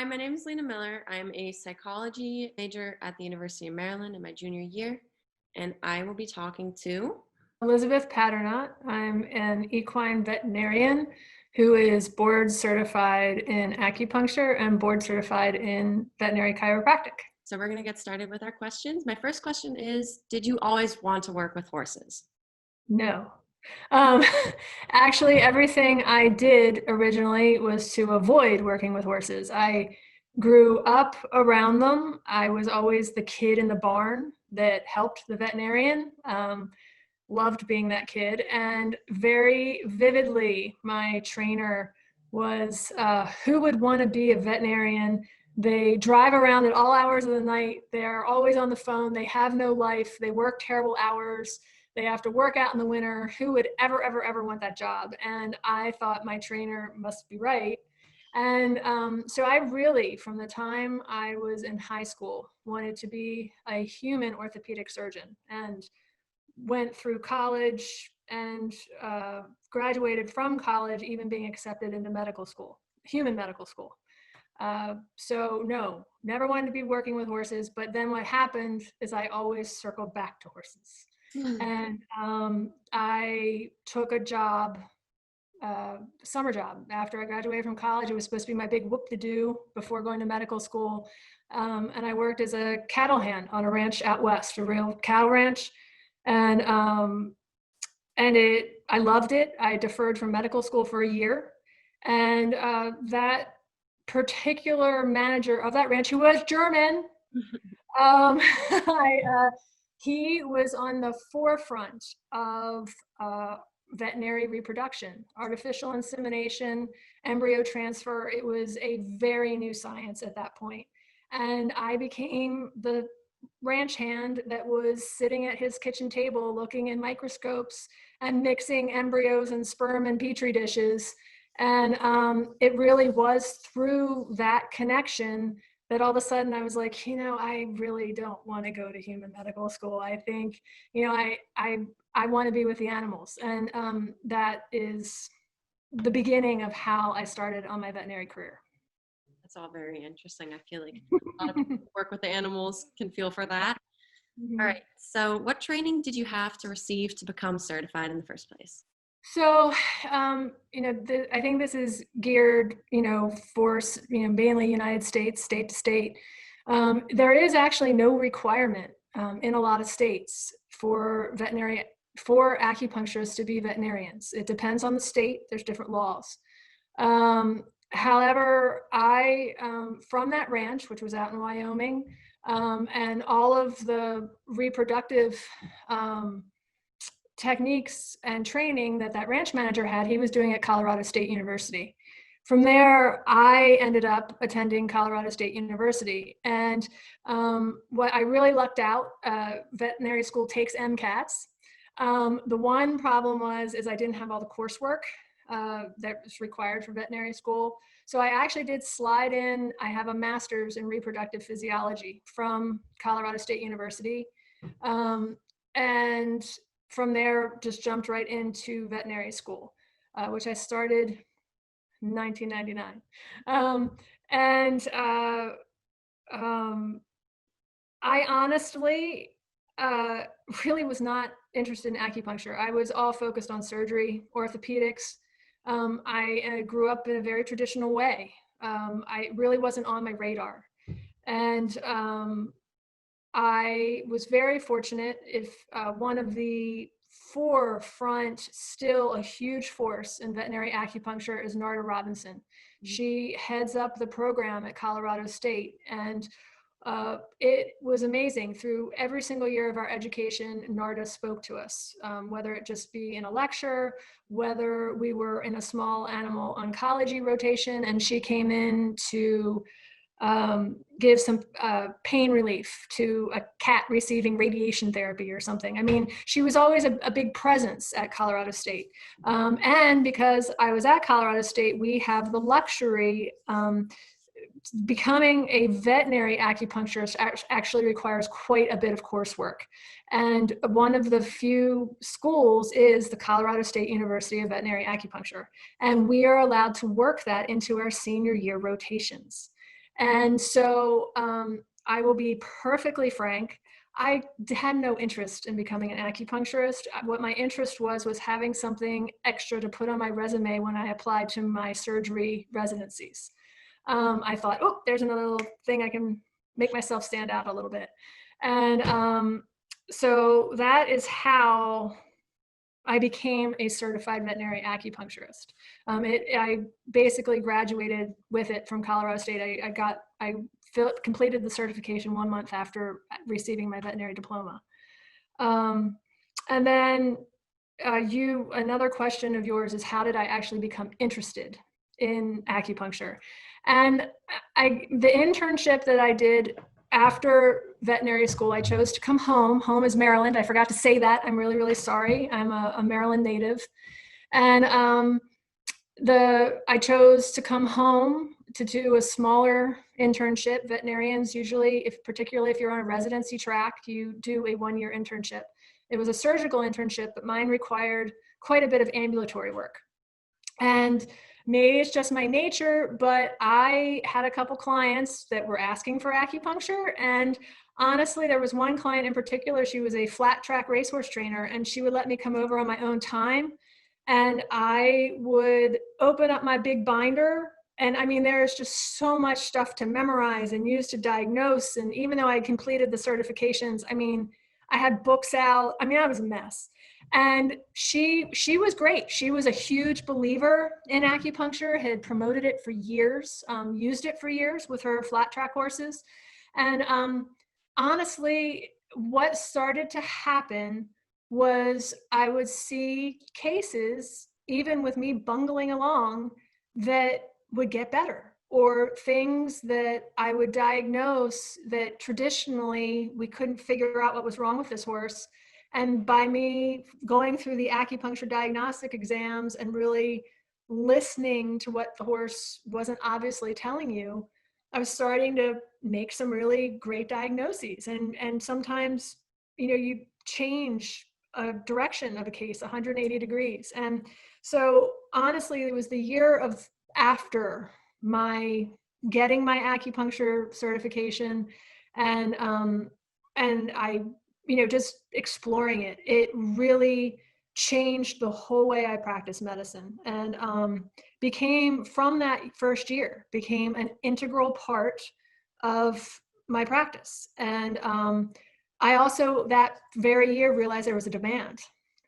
my name is Lina Miller. I'm a psychology major at the University of Maryland in my junior year, and I will be talking to Elizabeth Paternotte. I'm an equine veterinarian who is board certified in acupuncture and board certified in veterinary chiropractic. So we're going to get started with our questions. My first question is, did you always want to work with horses? No. Um, Actually, everything I did originally was to avoid working with horses. I grew up around them. I was always the kid in the barn that helped the veterinarian. Loved being that kid, and very vividly my trainer was who would want to be a veterinarian. They drive around at all hours of the night, they're always on the phone, they have no life, they work terrible hours, they have to work out in the winter. Who would ever want that job? And I thought my trainer must be right. And so I really, from the time I was in high school, wanted to be a human orthopedic surgeon, and went through college and graduated from college, even being accepted into medical school, human medical school. So no, never wanted to be working with horses. But then what happened is I always circled back to horses. And I took a job, summer job, after I graduated from college. It was supposed to be my big whoop-de-doo before going to medical school. And I worked as a cattle hand on a ranch out west, a real cattle ranch. And I loved it. I deferred from medical school for a year. And that particular manager of that ranch, who was German, he was on the forefront of veterinary reproduction, artificial insemination, embryo transfer. It was a very new science at that point. And I became the ranch hand that was sitting at his kitchen table looking in microscopes and mixing embryos and sperm in petri dishes. And it really was through that connection that all of a sudden I was like, I really don't want to go to human medical school. I think, I want to be with the animals. And that is the beginning of how I started on my veterinary career. That's all very interesting. I feel like a lot of people who work with the animals can feel for that. Mm-hmm. All right. So what training did you have to receive to become certified in the first place? So, I think this is geared, for, mainly United States, state to state. There is actually no requirement in a lot of states for acupuncturists to be veterinarians. It depends on the state. There's different laws. However, I, from that ranch, which was out in Wyoming, and all of the reproductive techniques and training that ranch manager had, he was doing at Colorado State University. From there, I ended up attending Colorado State University. And what I really lucked out, veterinary school takes MCATs. The one problem is I didn't have all the coursework that was required for veterinary school. So I actually did slide in. I have a master's in reproductive physiology from Colorado State University. And from there, just jumped right into veterinary school, which I started in 1999. I honestly really was not interested in acupuncture. I was all focused on surgery, orthopedics. I grew up in a very traditional way. I really wasn't on my radar. And I was very fortunate. If one of the forefront, still a huge force in veterinary acupuncture, is Narda Robinson. She heads up the program at Colorado State, and it was amazing. Through every single year of our education, Narda spoke to us, whether it just be in a lecture, whether we were in a small animal oncology rotation, and she came in to give some pain relief to a cat receiving radiation therapy or something. I mean, she was always a big presence at Colorado State. And because I was at Colorado State, we have the luxury. Becoming a veterinary acupuncturist actually requires quite a bit of coursework. And one of the few schools is the Colorado State University of Veterinary Acupuncture. And we are allowed to work that into our senior year rotations. And so I will be perfectly frank. I had no interest in becoming an acupuncturist. What my interest was having something extra to put on my resume when I applied to my surgery residencies. I thought, oh, there's another little thing I can make myself stand out a little bit. And so that is how I became a certified veterinary acupuncturist. I basically graduated with it from Colorado State. I completed the certification 1 month after receiving my veterinary diploma. And then another question of yours is, how did I actually become interested in acupuncture? And the internship that I did after veterinary school, I chose to come home. Home is Maryland. I forgot to say that. I'm really, really sorry. I'm a Maryland native. And I chose to come home to do a smaller internship. Veterinarians usually, particularly if you're on a residency track, you do a 1-year internship. It was a surgical internship, but mine required quite a bit of ambulatory work. And maybe it's just my nature, but I had a couple clients that were asking for acupuncture. And honestly, there was one client in particular. She was a flat track racehorse trainer, and she would let me come over on my own time. And I would open up my big binder. And I mean, there's just so much stuff to memorize and use to diagnose. And even though I completed the certifications, I mean, I had books out. I mean, I was a mess. And she was great. She was a huge believer in acupuncture, had promoted it for years, used it for years with her flat track horses. And honestly, what started to happen was I would see cases, even with me bungling along, that would get better, or things that I would diagnose that traditionally we couldn't figure out what was wrong with this horse. And by me going through the acupuncture diagnostic exams and really listening to what the horse wasn't obviously telling you, I was starting to make some really great diagnoses. And sometimes, you change a direction of a case 180 degrees. And so honestly, it was the year of after my getting my acupuncture certification, and I, just exploring it. It really changed the whole way I practice medicine, and became, from that first year, became an integral part of my practice. And I also, that very year, realized there was a demand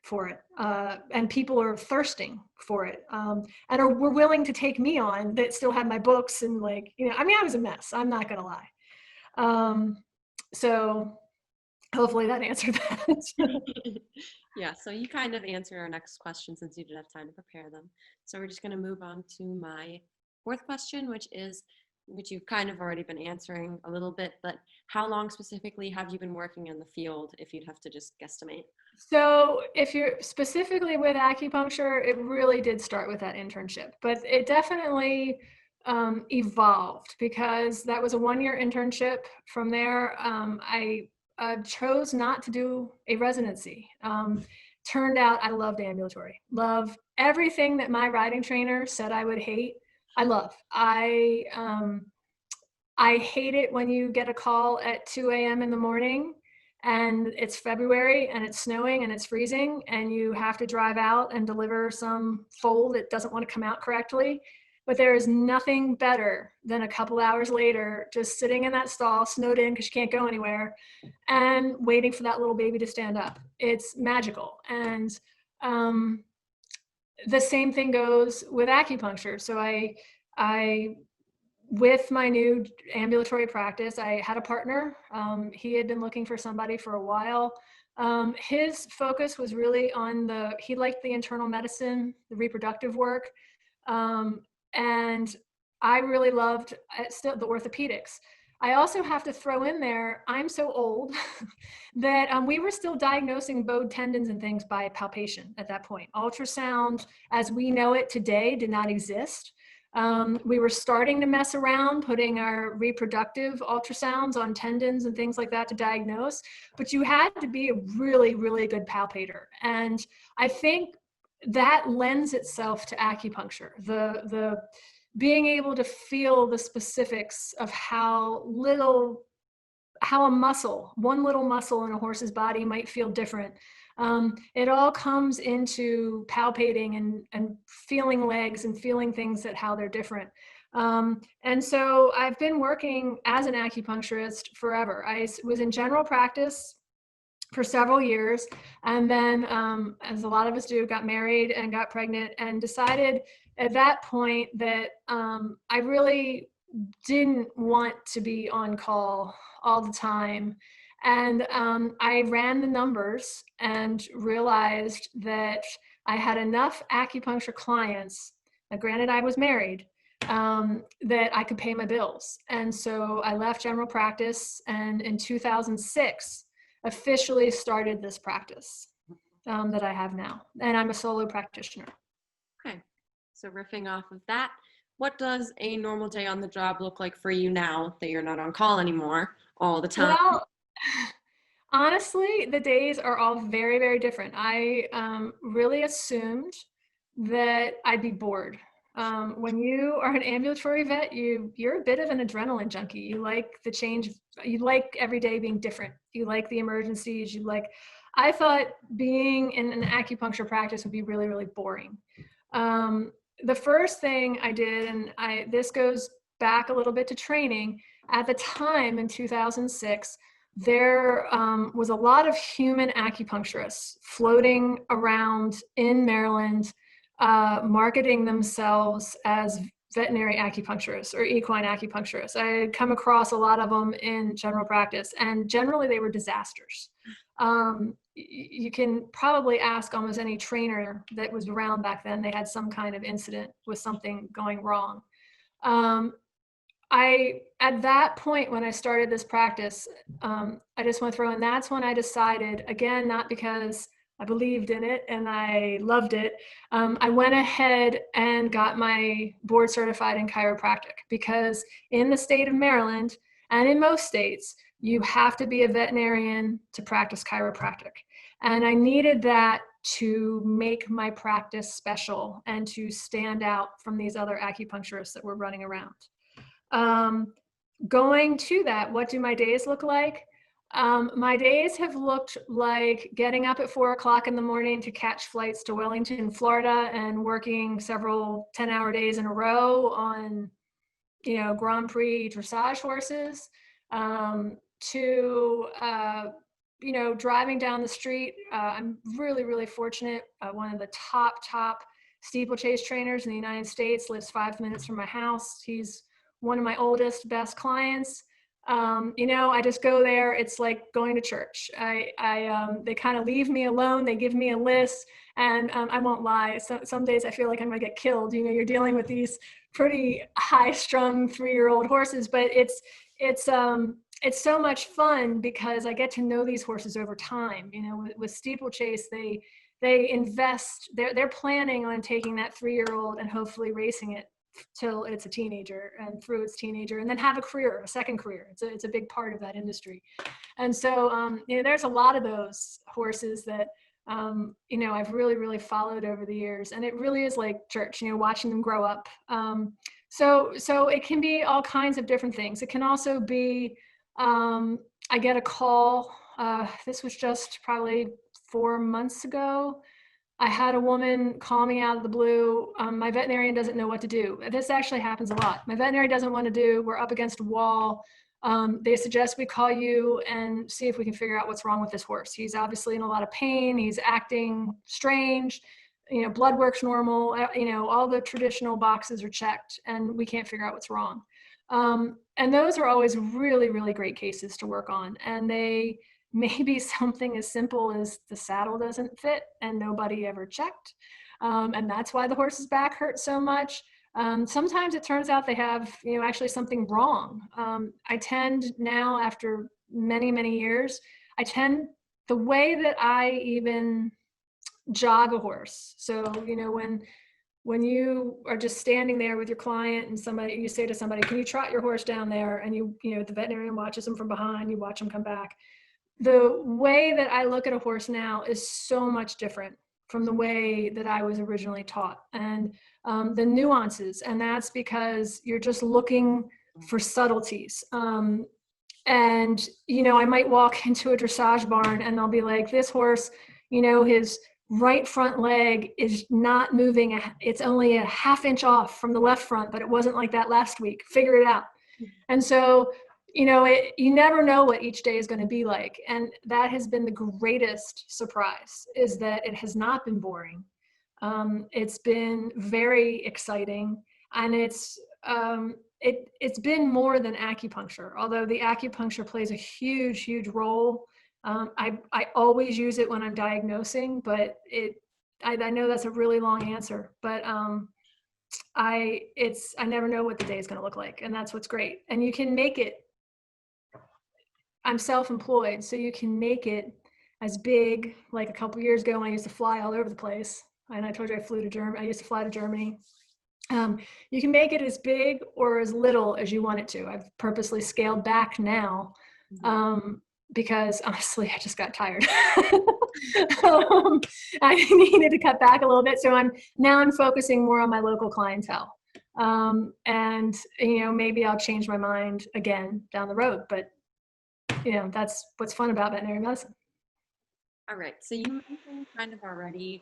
for it, and people are thirsting for it, and were willing to take me on, that still had my books, and I mean, I was a mess. I'm not gonna lie. So hopefully that answered that. Yeah, so you kind of answered our next question since you did have time to prepare them. So we're just going to move on to my fourth question, which you've kind of already been answering a little bit, but how long specifically have you been working in the field, if you'd have to just guesstimate? So if you're specifically with acupuncture, it really did start with that internship, but it definitely evolved, because that was a 1-year internship. From there, I chose not to do a residency. Turned out I loved ambulatory. Love everything that my riding trainer said I would hate. I love. I hate it when you get a call at 2 a.m. in the morning and it's February and it's snowing and it's freezing, and you have to drive out and deliver some foal that doesn't want to come out correctly. But there is nothing better than a couple hours later just sitting in that stall, snowed in because you can't go anywhere, and waiting for that little baby to stand up. It's magical. And the same thing goes with acupuncture. So I with my new ambulatory practice, I had a partner. He had been looking for somebody for a while. His focus was really on he liked the internal medicine, the reproductive work. And I really loved still the orthopedics. I also have to throw in there, I'm so old that we were still diagnosing bowed tendons and things by palpation at that point. Ultrasound, as we know it today, did not exist. We were starting to mess around, putting our reproductive ultrasounds on tendons and things like that to diagnose, but you had to be a really, really good palpator. And I think that lends itself to acupuncture. being able to feel the specifics of how a muscle, one little muscle in a horse's body might feel different. It all comes into palpating and feeling legs and feeling things that how they're different. And so I've been working as an acupuncturist forever. I was in general practice for several years, and then as a lot of us do, got married and got pregnant and decided at that point that I really didn't want to be on call all the time. And I ran the numbers and realized that I had enough acupuncture clients, granted I was married, that I could pay my bills. And so I left general practice, and in 2006 officially started this practice that I have now. And I'm a solo practitioner. Okay. So riffing off of that, what does a normal day on the job look like for you now that you're not on call anymore all the time? Well, honestly, the days are all very, very different. I really assumed that I'd be bored. When you are an ambulatory vet, you're a bit of an adrenaline junkie. You like the change. You like every day being different. You like the emergencies. I thought being in an acupuncture practice would be really, really boring. The first thing I did, and this goes back a little bit to training, at the time in 2006, there was a lot of human acupuncturists floating around in Maryland, marketing themselves as veterinary acupuncturists or equine acupuncturists. I had come across a lot of them in general practice, and generally they were disasters. You can probably ask almost any trainer that was around back then. They had some kind of incident with something going wrong. At that point, when I started this practice, I just want to throw in, that's when I decided, again, not because I believed in it and I loved it, I went ahead and got my board certified in chiropractic, because in the state of Maryland and in most states, you have to be a veterinarian to practice chiropractic. And I needed that to make my practice special and to stand out from these other acupuncturists that were running around. Going to that, what do my days look like? My days have looked like getting up at 4 o'clock in the morning to catch flights to Wellington, Florida, and working several 10-hour days in a row on, Grand Prix dressage horses, to, driving down the street. I'm really, really fortunate. One of the top steeplechase trainers in the United States lives 5 minutes from my house. He's one of my oldest, best clients. I just go there. It's like going to church. They kind of leave me alone. They give me a list, and I won't lie. Some days I feel like I'm gonna get killed. You're dealing with these pretty high-strung 3-year-old horses, but it's so much fun because I get to know these horses over time. With steeplechase, they invest. They're planning on taking that 3-year-old and hopefully racing it till it's a teenager and through its teenager, and then have a second career. It's a big part of that industry. And so, there's a lot of those horses that, I've really, really followed over the years, and it really is like church, watching them grow up. So it can be all kinds of different things. It can also be, I get a call, this was just probably 4 months ago. I had a woman call me out of the blue. My veterinarian doesn't know what to do. This actually happens a lot. My veterinarian doesn't want to do, we're up against a wall. They suggest we call you and see if we can figure out what's wrong with this horse. He's obviously in a lot of pain. He's acting strange. Blood work's normal. All the traditional boxes are checked, and we can't figure out what's wrong. And those are always really, really great cases to work on. And they maybe something as simple as the saddle doesn't fit and nobody ever checked. And that's why the horse's back hurts so much. Sometimes it turns out they have, actually something wrong. I tend now, after many, many years, the way that I even jog a horse. So, when you are just standing there with your client and you say to somebody, can you trot your horse down there? And the veterinarian watches them from behind, you watch them come back. The way that I look at a horse now is so much different from the way that I was originally taught, and the nuances. And that's because you're just looking for subtleties. And, I might walk into a dressage barn and they'll be like, this horse, his right front leg is not moving. It's only a half inch off from the left front, but it wasn't like that last week. Figure it out. And so, you never know what each day is going to be like. And that has been the greatest surprise, is that it has not been boring. It's been very exciting, and it's been more than acupuncture, although the acupuncture plays a huge role. I always use it when I'm diagnosing, but I know that's a really long answer, but I never know what the day is going to look like, and that's what's great. And you can make it. I'm self-employed, so you can make it as big. Like a couple years ago, when I used to fly all over the place, and I told you I flew to Germany. I used to fly to Germany. You can make it as big or as little as you want it to. I've purposely scaled back now, because honestly, I just got tired. I needed to cut back a little bit. So I'm focusing more on my local clientele. And, maybe I'll change my mind again down the road, but that's what's fun about veterinary medicine. All right. So you mentioned kind of already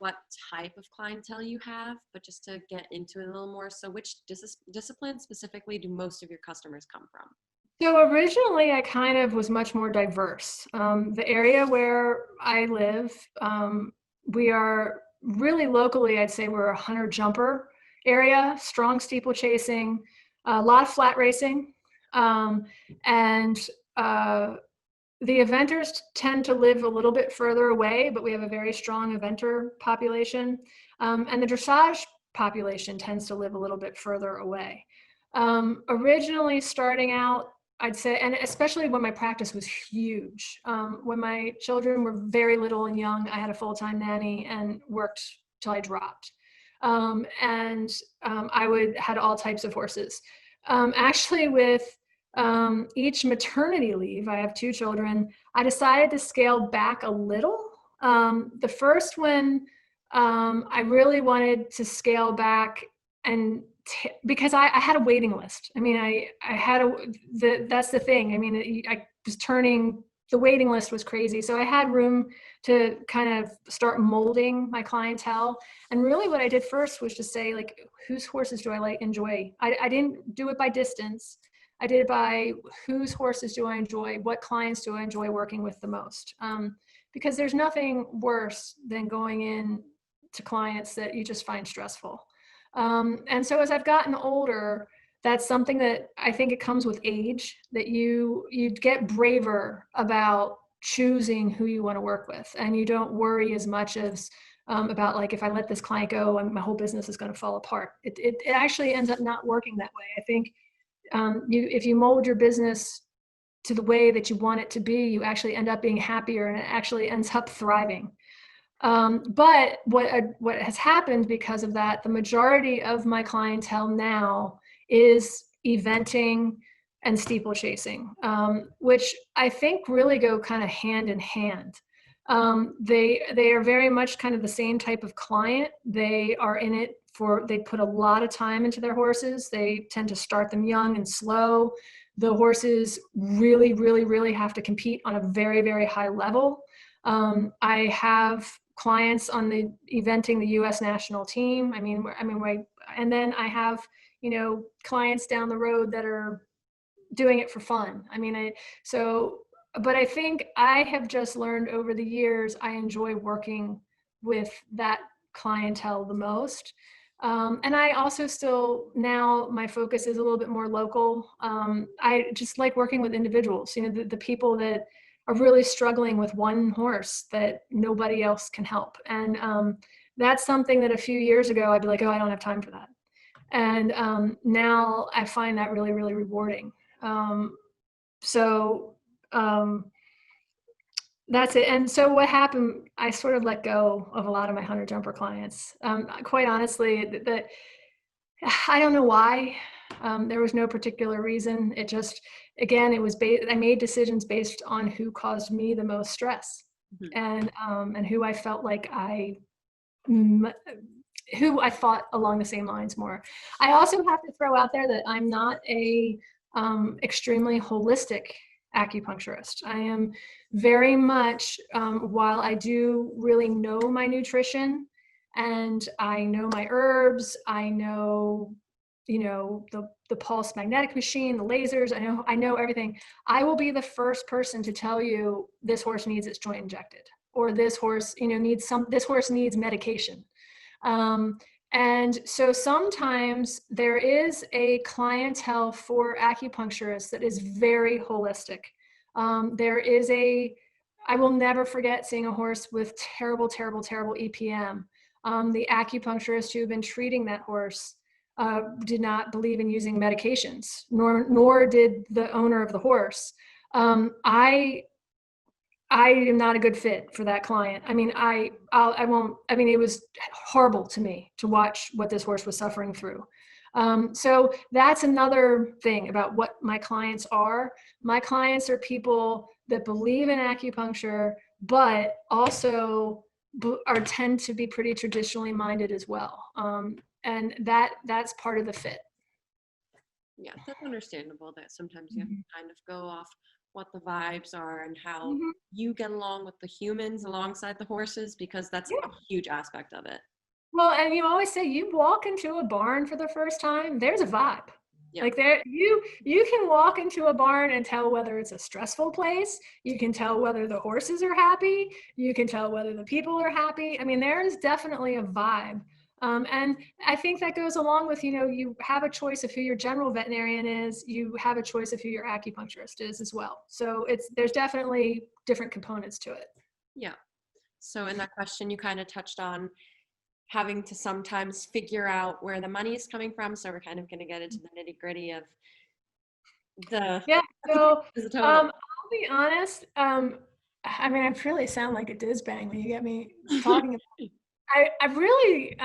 what type of clientele you have, but just to get into it a little more. So which discipline specifically do most of your customers come from? So originally I kind of was much more diverse. The area where I live, we are really locally, I'd say we're a hunter jumper area, strong steeplechasing, a lot of flat racing. And the eventers tend to live a little bit further away, but we have a very strong eventer population. And the dressage population tends to live a little bit further away. Originally starting out, I'd say, and especially when my practice was huge, when my children were very little and young, I had a full-time nanny and worked till I dropped. And I had all types of horses. Actually, with each maternity leave, I have 2 children, I decided to scale back a little. The first one, I really wanted to scale back, and because I had a waiting list. I mean, I had that's the thing. I mean, I was the waiting list was crazy. So I had room to kind of start molding my clientele. And really what I did first was to say, like, whose horses do I enjoy? I didn't do it by distance. I did it by whose horses do I enjoy? What clients do I enjoy working with the most? Because there's nothing worse than going in to clients that you just find stressful. And so as I've gotten older, that's something that I think it comes with age, that you get braver about choosing who you want to work with. And you don't worry as much as about, like, if I let this client go, my whole business is going to fall apart. It actually ends up not working that way. I think if you mold your business to the way that you want it to be, you actually end up being happier, and it actually ends up thriving. But what has happened because of that, the majority of my clientele now is eventing and steeplechasing, which I think really go kind of hand in hand. They are very much kind of the same type of client. They are in it they put a lot of time into their horses. They tend to start them young and slow. The horses really, really, really have to compete on a very, very high level. I have clients on the eventing the U.S. national team. And then I have, clients down the road that are doing it for fun. But I think I have just learned over the years, I enjoy working with that clientele the most. And I also still, now my focus is a little bit more local. I just like working with individuals, the people that are really struggling with one horse that nobody else can help. And that's something that a few years ago, I'd be like, oh, I don't have time for that. And now I find that really, really rewarding. That's it. And so what happened, I sort of let go of a lot of my hunter jumper clients. Quite honestly, I don't know why. There was no particular reason. It just, again, I made decisions based on who caused me the most stress, and who I felt like I who I thought along the same lines more. I also have to throw out there that I'm not a extremely holistic acupuncturist. I am very much, while I do really know my nutrition and I know my herbs, I know, the pulse magnetic machine, the lasers, I know everything. I will be the first person to tell you this horse needs its joint injected, or this horse, this horse needs medication. And so sometimes there is a clientele for acupuncturists that is very holistic. I will never forget seeing a horse with terrible, terrible, terrible EPM. The acupuncturist who had been treating that horse did not believe in using medications, nor did the owner of the horse. I am not a good fit for that client. I mean, it was horrible to me to watch what this horse was suffering through. So that's another thing about what my clients are. My clients are people that believe in acupuncture, but also tend to be pretty traditionally minded as well. And that's part of the fit. Yeah, that's understandable that sometimes you have to kind of go off what the vibes are and how you get along with the humans alongside the horses, because that's a huge aspect of it. Well, and you always say you walk into a barn for the first time, there's a vibe. Yeah. Like you can walk into a barn and tell whether it's a stressful place. You can tell whether the horses are happy. You can tell whether the people are happy. I mean, there is definitely a vibe. And I think that goes along with, you have a choice of who your general veterinarian is. You have a choice of who your acupuncturist is as well. So there's definitely different components to it. Yeah. So in that question, you kind of touched on having to sometimes figure out where the money is coming from. So we're kind of going to get into the nitty gritty of the. Yeah. So I'll be honest. I mean, I really sound like a dizbang when you get me talking about. I really,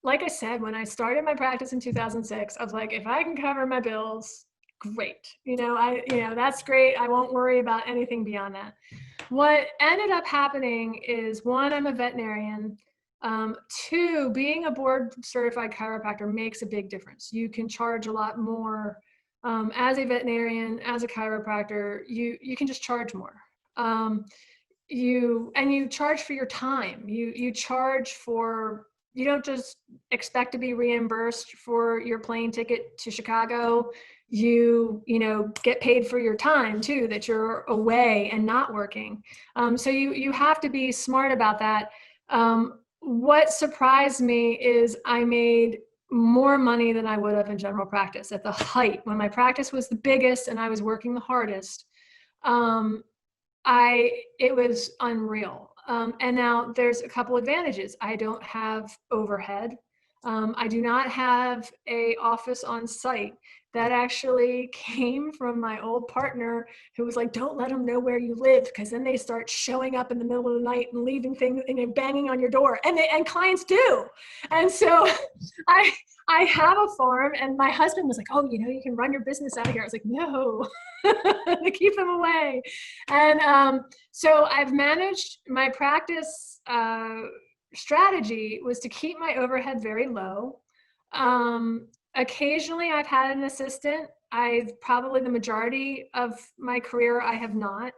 like I said, when I started my practice in 2006, I was like, if I can cover my bills, great. That's great. I won't worry about anything beyond that. What ended up happening is, one, I'm a veterinarian. Two, being a board certified chiropractor makes a big difference. You can charge a lot more. As a veterinarian, as a chiropractor, you can just charge more. You charge for your time. You charge for, you don't just expect to be reimbursed for your plane ticket to Chicago. You get paid for your time too, that you're away and not working. So you have to be smart about that. What surprised me is I made more money than I would have in general practice at the height, when my practice was the biggest and I was working the hardest. It was unreal. And now there's a couple advantages. I don't have overhead. I do not have a office on site. That actually came from my old partner, who was like, don't let them know where you live, because then they start showing up in the middle of the night and leaving things and banging on your door. And clients do. And so I have a farm, and my husband was like, oh, you can run your business out of here. I was like, no, to keep them away. And so I've managed my practice. Strategy was to keep my overhead very low. Occasionally I've had an assistant. Probably the majority of my career I have not.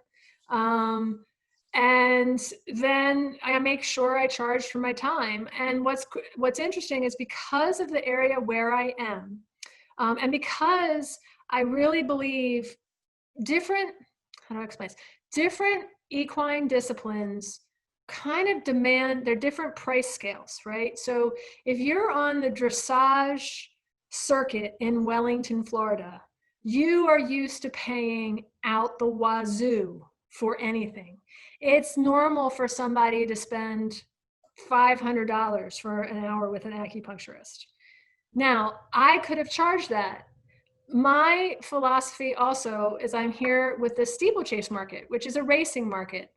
And then I make sure I charge for my time. And what's interesting is, because of the area where I am, and because I really believe different equine disciplines kind of demand their different price scales, right? So if you're on the dressage circuit in Wellington, Florida, you are used to paying out the wazoo for anything. It's normal for somebody to spend $500 for an hour with an acupuncturist. Now, I could have charged that. My philosophy also is, I'm here with the steeplechase market, which is a racing market.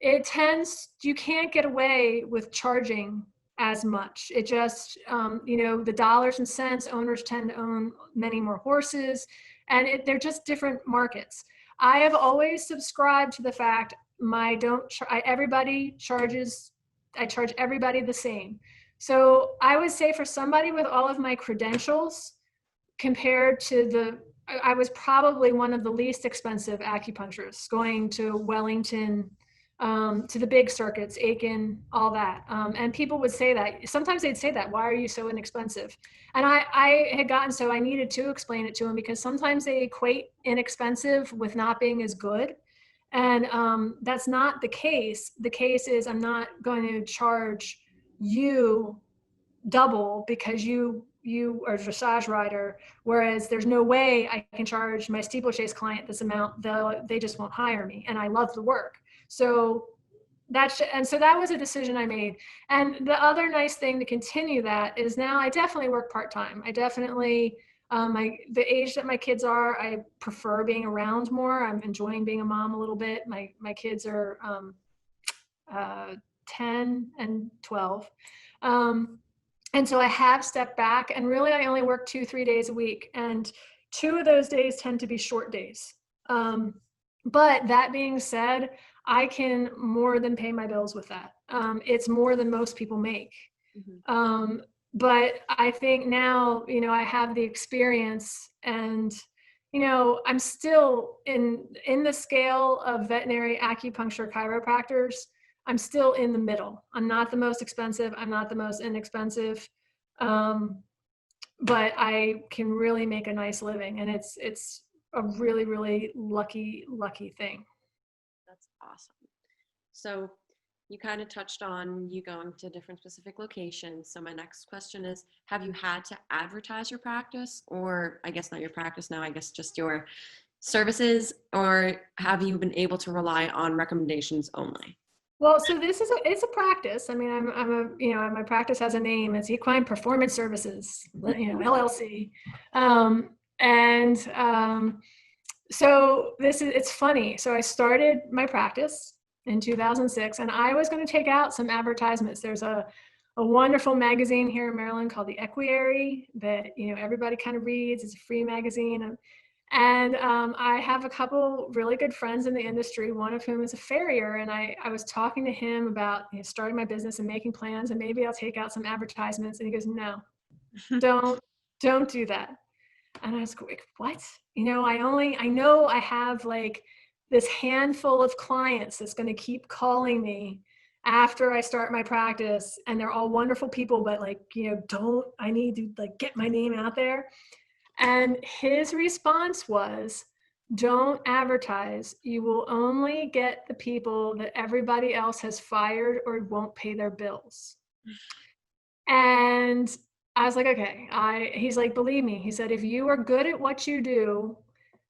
You can't get away with charging as much. It just, the dollars and cents, owners tend to own many more horses, and they're just different markets. I have always subscribed to the fact everybody charges I charge everybody the same. So I would say for somebody with all of my credentials compared to I was probably one of the least expensive acupuncturists going to Wellington, to the big circuits, Aiken, all that. And people would say that. Sometimes they'd say that, why are you so inexpensive? And I had gotten so I needed to explain it to them because sometimes they equate inexpensive with not being as good. And that's not the case. The case is I'm not going to charge you double because you are a dressage rider, whereas there's no way I can charge my steeplechase client this amount. They just won't hire me, and I love the work. So so that was a decision I made. And the other nice thing to continue that is now I definitely work part-time. I definitely the age that my kids are, I prefer being around more. I'm enjoying being a mom a little bit. My kids are 10 and 12. And so I have stepped back, and really I only work 2-3 days a week, and 2 of those days tend to be short days. But that being said, I can more than pay my bills with that. It's more than most people make. Mm-hmm. But I think now, I have the experience, and, I'm still in the scale of veterinary acupuncture chiropractors. I'm still in the middle. I'm not the most expensive. I'm not the most inexpensive. But I can really make a nice living, and it's a really, really lucky thing. That's awesome. So you kind of touched on you going to different specific locations. So my next question is, have you had to advertise your practice, or I guess not your practice now, I guess just your services, or have you been able to rely on recommendations only? Well, so it's a practice. I mean, my practice has a name. It's Equine Performance Services, LLC. So it's funny. So I started my practice in 2006, and I was going to take out some advertisements. There's a wonderful magazine here in Maryland called the Equine that, everybody kind of reads. It's a free magazine. And I have a couple really good friends in the industry, one of whom is a farrier. And I was talking to him about starting my business and making plans, and maybe I'll take out some advertisements. And he goes, no, don't do that. And I was like, what? I know I have like this handful of clients that's going to keep calling me after I start my practice. And they're all wonderful people, but I need to get my name out there. And his response was, don't advertise. You will only get the people that everybody else has fired or won't pay their bills. And I was like, okay. He's like, believe me. He said, if you are good at what you do,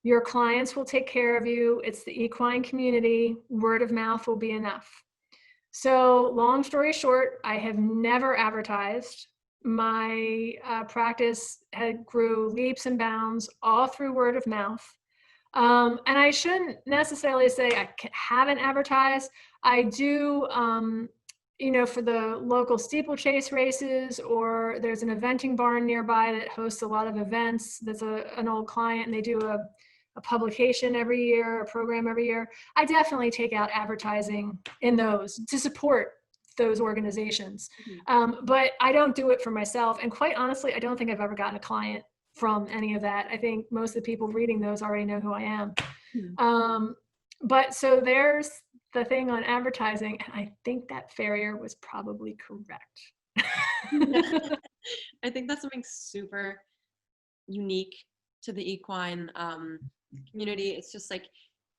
your clients will take care of you. It's the equine community. Word of mouth will be enough. So long story short, I have never advertised. My practice grew leaps and bounds all through word of mouth. And I shouldn't necessarily say I haven't advertised. I do, for the local steeplechase races, or there's an eventing barn nearby that hosts a lot of events. There's an old client, and they do a publication every year, a program every year. I definitely take out advertising in those to support those organizations. Mm-hmm. But I don't do it for myself. And quite honestly, I don't think I've ever gotten a client from any of that. I think most of the people reading those already know who I am. Mm-hmm. But so there's the thing on advertising. And I think that farrier was probably correct. I think that's something super unique to the equine community. It's just like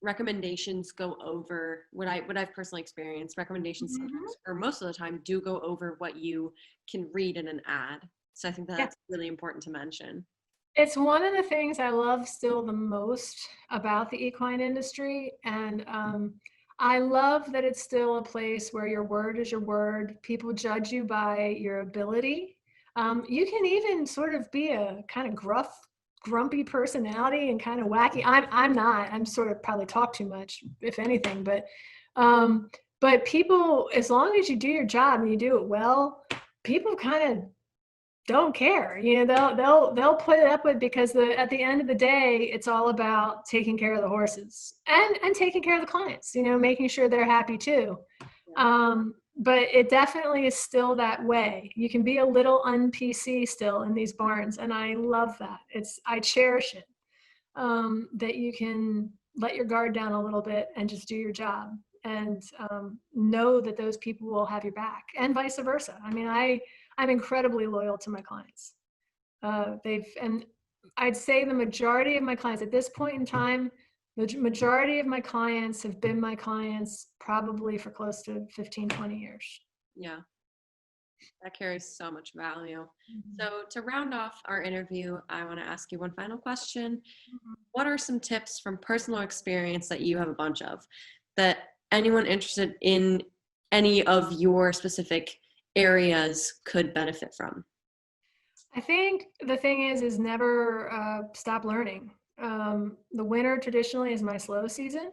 recommendations go over what I've personally experienced. Recommendations, mm-hmm. or most of the time, do go over what you can read in an ad. So I think that's really important to mention. It's one of the things I love still the most about the equine industry. And I love that it's still a place where your word is your word. People judge you by your ability. You can even sort of be a kind of grumpy personality and kind of wacky. I'm not. I'm sort of probably talk too much, if anything. But people, as long as you do your job and you do it well, people kind of don't care. They'll put it up with, because at the end of the day, it's all about taking care of the horses and taking care of the clients. Making sure they're happy too. but it definitely is still that way. You can be a little un-PC still in these barns, and I love that. I cherish it, that you can let your guard down a little bit and just do your job, and know that those people will have your back, and vice versa. I mean, I'm incredibly loyal to my clients. And I'd say the majority of my clients at this point in time, the majority of my clients have been my clients probably for close to 15, 20 years. Yeah, that carries so much value. Mhm. So to round off our interview, I want to ask you one final question. Mhm. What are some tips from personal experience that you have a bunch of that anyone interested in any of your specific areas could benefit from? I think the thing is never stop learning. The winter traditionally is my slow season,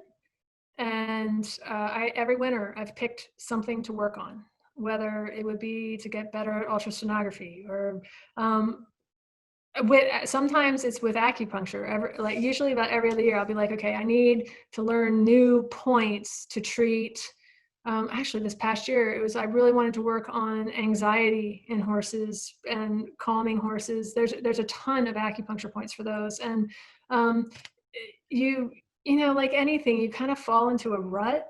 and every winter I've picked something to work on, whether it would be to get better at ultrasonography, or um, sometimes it's with acupuncture. Like usually about every other year, I'll be like, okay, I need to learn new points to treat. Actually, this past year, I really wanted to work on anxiety in horses and calming horses. There's a ton of acupuncture points for those, and um, you know, like anything, you kind of fall into a rut.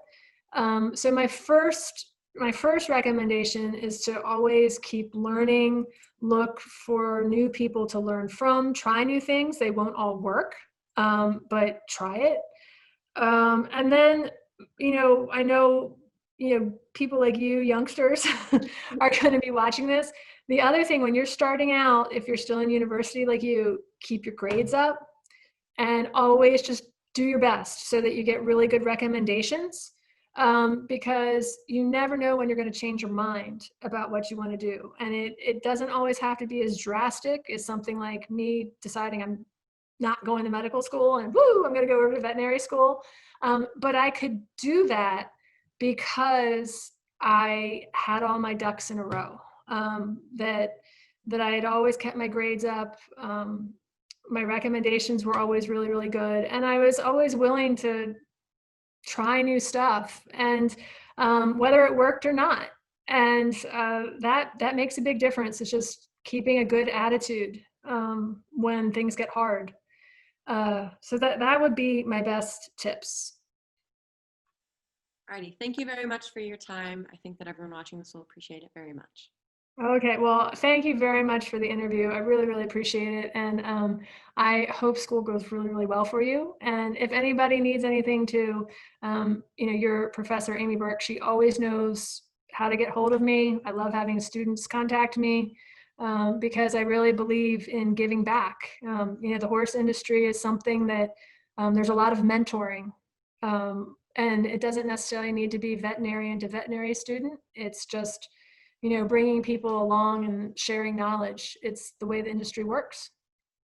So my first recommendation is to always keep learning. Look for new people to learn from. Try new things. They won't all work, but try it. And then, I know, people like you, youngsters, are going to be watching this. The other thing, when you're starting out, if you're still in university like you, keep your grades up and always just do your best so that you get really good recommendations, because you never know when you're going to change your mind about what you want to do. And it doesn't always have to be as drastic as something like me deciding I'm not going to medical school and woo, I'm going to go over to veterinary school. But I could do that because I had all my ducks in a row, that I had always kept my grades up. My recommendations were always really, really good. And I was always willing to try new stuff, and whether it worked or not. And that makes a big difference. It's just keeping a good attitude when things get hard. So that would be my best tips. Alrighty, thank you very much for your time. I think that everyone watching this will appreciate it very much. Okay, well, thank you very much for the interview. I really, really appreciate it. And I hope school goes really, really well for you. And if anybody needs anything to, your professor, Amy Burke, she always knows how to get hold of me. I love having students contact me, because I really believe in giving back. The horse industry is something that there's a lot of mentoring. And it doesn't necessarily need to be veterinarian to veterinary student. It's just bringing people along and sharing knowledge. It's the way the industry works.